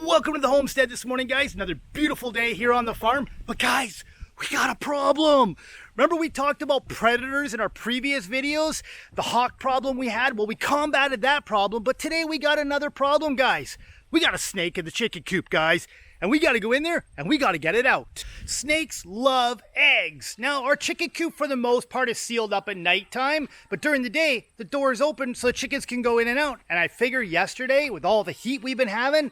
Welcome to the homestead this morning, guys. Another beautiful day here on the farm. But guys, we got a problem. Remember we talked about predators in our previous videos? The hawk problem we had? Well, we combated that problem, but today we got another problem, guys. We got a snake in the chicken coop, guys. And we got to go in there and we got to get it out. Snakes love eggs. Now, our chicken coop for the most part is sealed up at nighttime, but during the day, the door is open so the chickens can go in and out. And I figure yesterday, with all the heat we've been having,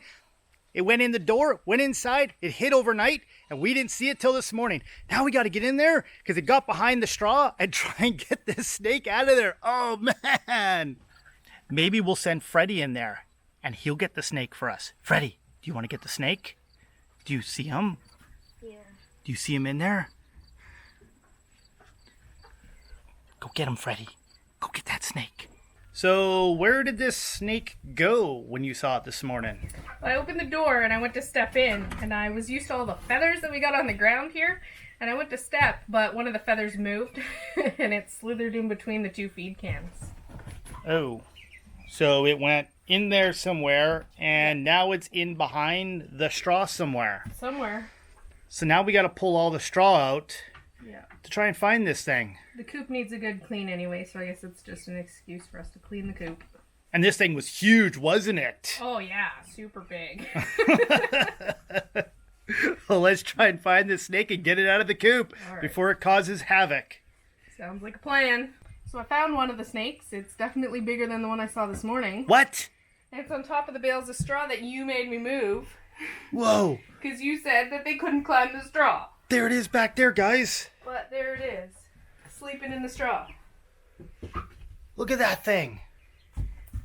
it went in the door, went inside, it hid overnight, and we didn't see it till this morning. Now we got to get in there because it got behind the straw and try and get this snake out of there. Oh, man. Maybe we'll send Freddy in there and he'll get the snake for us. Freddy, do you want to get the snake? Do you see him? Yeah. Do you see him in there? Go get him, Freddy. Go get that snake. So, where did this snake go when you saw it this morning? Well, I opened the door and I went to step in, and I was used to all the feathers that we got on the ground here, and I went to step, but one of the feathers moved, and it slithered in between the two feed cans. Oh. So it went in there somewhere, and now it's in behind the straw somewhere. Somewhere. So now we got to pull all the straw out to try and find this thing. The coop needs a good clean anyway, so I guess it's just an excuse for us to clean the coop. And this thing was huge, wasn't it? Oh yeah, super big. Well, let's try and find this snake and get it out of the coop before it causes havoc. Sounds like a plan. So I found one of the snakes. It's definitely bigger than the one I saw this morning. What? And it's on top of the bales of straw that you made me move. Whoa. Because you said that they couldn't climb the straw. There it is back there, guys. But there it is. Sleeping in the straw. Look at that thing.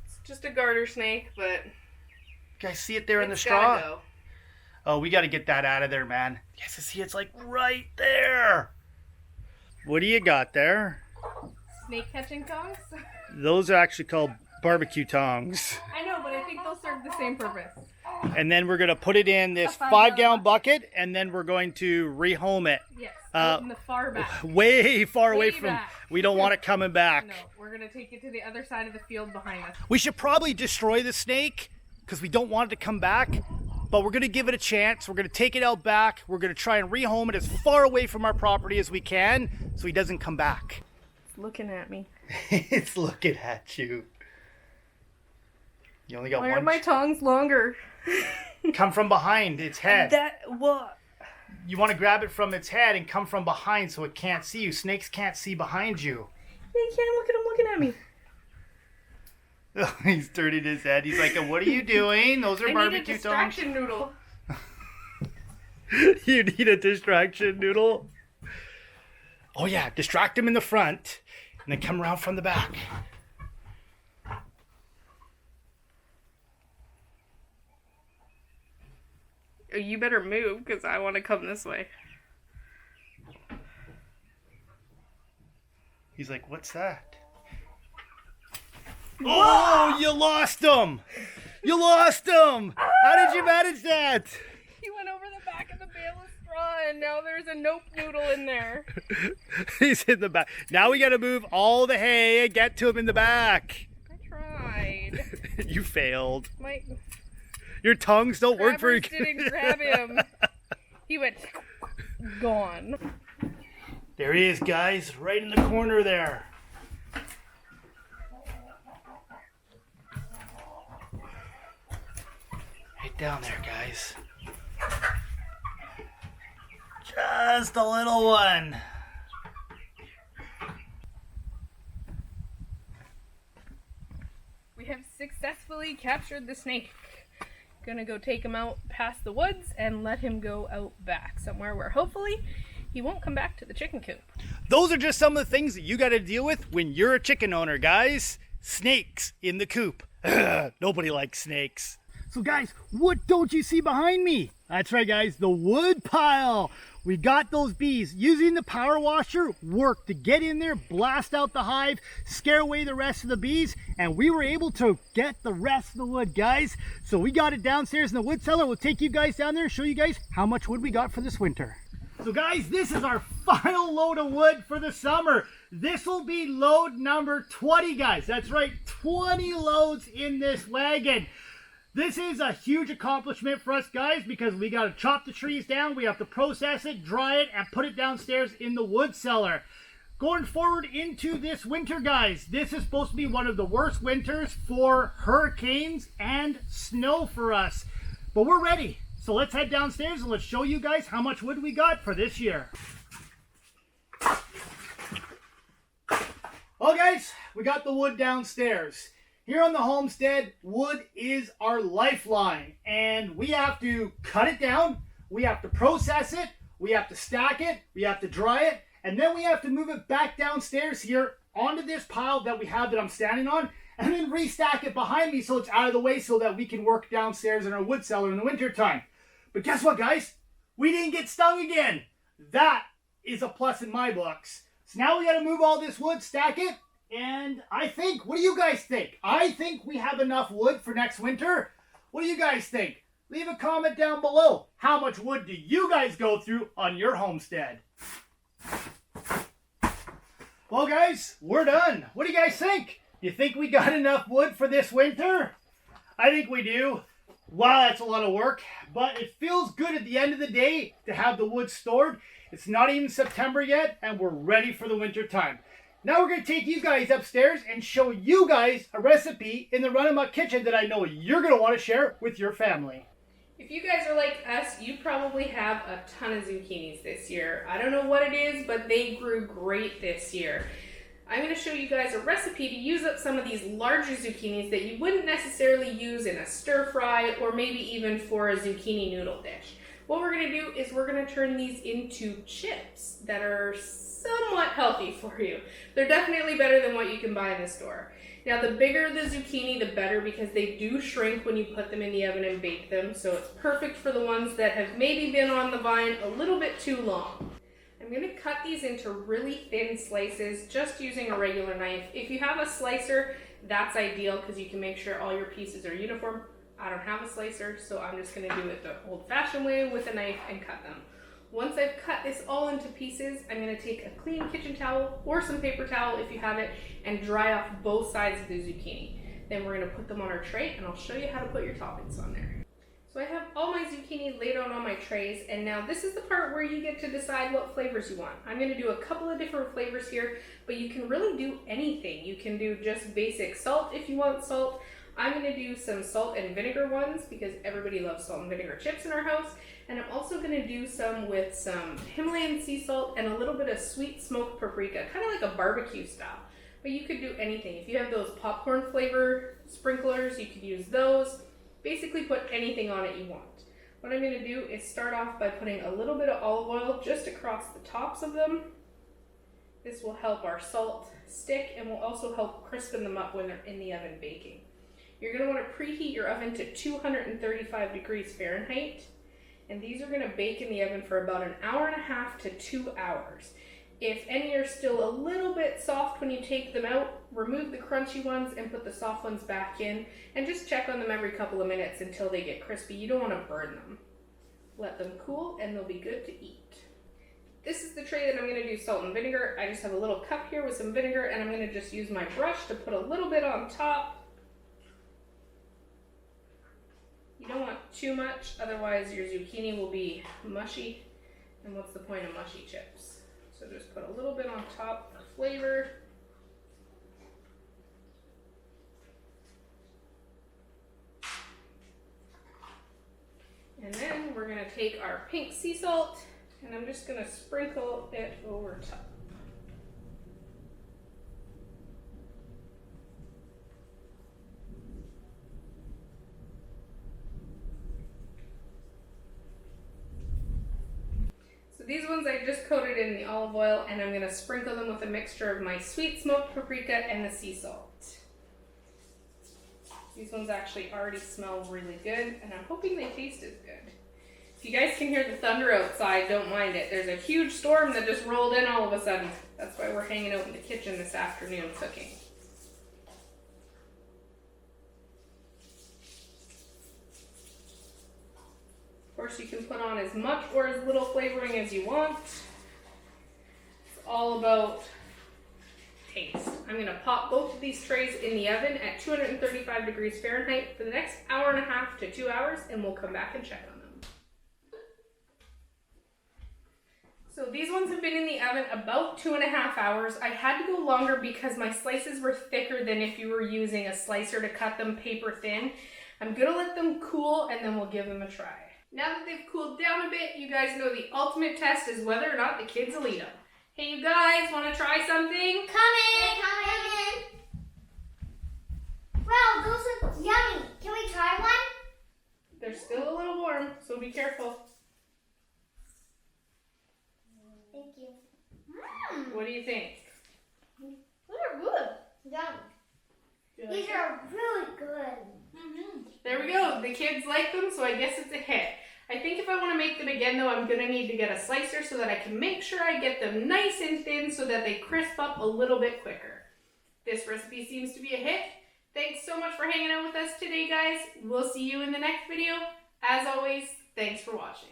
It's just a garter snake, but... You guys see it there in the it's straw? gotta go. Oh, we got to get that out of there, man. You guys see it's like right there. What do you got there? Snake catching tongs? Those are actually called barbecue tongs. I know, but I think they'll serve the same purpose. And then we're going to put it in this 5-gallon bucket, and then we're going to rehome it. Yes, in the far back. Way far away from... back. We don't want it coming back. No, we're going to take it to the other side of the field behind us. We should probably destroy the snake because we don't want it to come back. But we're going to give it a chance. We're going to take it out back. We're going to try and rehome it as far away from our property as we can so he doesn't come back. It's looking at me. It's looking at you. You only got Why one. are my tongs longer? Come from behind its head. What? You want to grab it from its head and come from behind so it can't see you. Snakes can't see behind you. You can't look at him looking at me. Oh, he's turning his head. He's like, what are you doing? Those are barbecue need a distraction noodle. You need a distraction noodle? Oh yeah, distract him in the front and then come around from the back. You better move, because I want to come this way. He's like, what's that? Oh, you lost him! You lost him! How did you manage that? He went over the back of the bale of straw, and now there's a nope noodle in there. He's in the back. Now we gotta move all the hay and get to him in the back. I tried. You failed. My Your tongues don't work very grabbers good. didn't grab him. He went gone. There he is, guys, right in the corner there. Right down there, guys. Just a little one. We have successfully captured the snake. Gonna go take him out past the woods and let him go out back somewhere where hopefully he won't come back to the chicken coop. Those are just some of the things that you got to deal with when you're a chicken owner, guys. Snakes in the coop. Nobody likes snakes. So guys, what don't you see behind me? That's right, guys, the wood pile. We got those bees. Using the power washer worked to get in there, blast out the hive, scare away the rest of the bees, and we were able to get the rest of the wood, guys. So we got it downstairs in the wood cellar. We'll take you guys down there and show you guys how much wood we got for this winter. So guys, this is our final load of wood for the summer. This will be load number 20, guys. That's right, 20 loads in this wagon. This is a huge accomplishment for us guys because we got to chop the trees down, we have to process it, dry it, and put it downstairs in the wood cellar. Going forward into this winter, guys, this is supposed to be one of the worst winters for hurricanes and snow for us. But we're ready. So let's head downstairs and let's show you guys how much wood we got for this year. Well guys, we got the wood downstairs. Here on the homestead, wood is our lifeline. And we have to cut it down, we have to process it, we have to stack it, we have to dry it, and then we have to move it back downstairs here onto this pile that we have that I'm standing on, and then restack it behind me so it's out of the way so that we can work downstairs in our wood cellar in the winter time. But guess what, guys? We didn't get stung again. That is a plus in my books. So now we got to move all this wood, stack it, and I think, what do you guys think? I think we have enough wood for next winter. What do you guys think? Leave a comment down below. How much wood do you guys go through on your homestead? Well guys, we're done. What do you guys think? You think we got enough wood for this winter? I think we do. Wow, that's a lot of work, but it feels good at the end of the day to have the wood stored. It's not even September yet, and we're ready for the winter time. Now we're going to take you guys upstairs and show you guys a recipe in the Run-A-Muck kitchen that I know you're going to want to share with your family. If you guys are like us, you probably have a ton of zucchinis this year. I don't know what it is, but they grew great this year. I'm going to show you guys a recipe to use up some of these larger zucchinis that you wouldn't necessarily use in a stir fry or maybe even for a zucchini noodle dish. What we're going to do is we're going to turn these into chips that are somewhat healthy for you. They're definitely better than what you can buy in the store. Now the bigger the zucchini, the better, because they do shrink when you put them in the oven and bake them, so it's perfect for the ones that have maybe been on the vine a little bit too long. I'm going to cut these into really thin slices just using a regular knife. If you have a slicer, that's ideal because you can make sure all your pieces are uniform. I don't have a slicer, so I'm just going to do it the old-fashioned way with a knife and cut them. Once I've cut this all into pieces, I'm going to take a clean kitchen towel or some paper towel if you have it and dry off both sides of the zucchini. Then we're going to put them on our tray and I'll show you how to put your toppings on there. So I have all my zucchini laid out on my trays, and now this is the part where you get to decide what flavors you want. I'm going to do a couple of different flavors here, but you can really do anything. You can do just basic salt if you want salt. I'm going to do some salt and vinegar ones because everybody loves salt and vinegar chips in our house. And I'm also going to do some with some Himalayan sea salt and a little bit of sweet smoked paprika, kind of like a barbecue style. But you could do anything. If you have those popcorn flavor sprinklers, you could use those. Basically put anything on it you want. What I'm going to do is start off by putting a little bit of olive oil just across the tops of them. This will help our salt stick and will also help crispen them up when they're in the oven baking. You're going to want to preheat your oven to 235 degrees Fahrenheit. And these are going to bake in the oven for about an hour and a half to 2 hours. If any are still a little bit soft when you take them out, remove the crunchy ones and put the soft ones back in, and just check on them every couple of minutes until they get crispy. You don't want to burn them. Let them cool and they'll be good to eat. This is the tray that I'm going to do salt and vinegar. I just have a little cup here with some vinegar, and I'm going to just use my brush to put a little bit on top. You don't want too much, otherwise your zucchini will be mushy, and what's the point of mushy chips? So just put a little bit on top for flavor. And then we're going to take our pink sea salt, and I'm just going to sprinkle it over top. These ones I just coated in the olive oil, and I'm going to sprinkle them with a mixture of my sweet smoked paprika and the sea salt. These ones actually already smell really good, and I'm hoping they taste as good. If you guys can hear the thunder outside, don't mind it. There's a huge storm that just rolled in all of a sudden. That's why we're hanging out in the kitchen this afternoon cooking. Of course, you can put on as much or as little flavoring as you want. It's all about taste. I'm I'm gonna pop both of these trays in the oven at 235 degrees Fahrenheit for the next hour and a half to 2 hours, and we'll come back and check on them. So these ones have been in the oven about 2.5 hours. I had to go longer because my slices were thicker than if you were using a slicer to cut them paper thin. I'm gonna let them cool and then we'll give them a try. Now that they've cooled down a bit, you guys know the ultimate test is whether or not the kids will eat them. Hey, you guys, want to try something? Coming! Wow, those are yummy. Can we try one? They're still a little warm, so be careful. Thank you. What do you think? These are good. Yum. These are really good. There we go. The kids like them, so I guess it's a hit. I think if I want to make them again, though, I'm going to need to get a slicer so that I can make sure I get them nice and thin so that they crisp up a little bit quicker. This recipe seems to be a hit. Thanks so much for hanging out with us today, guys. We'll see you in the next video. As always, thanks for watching.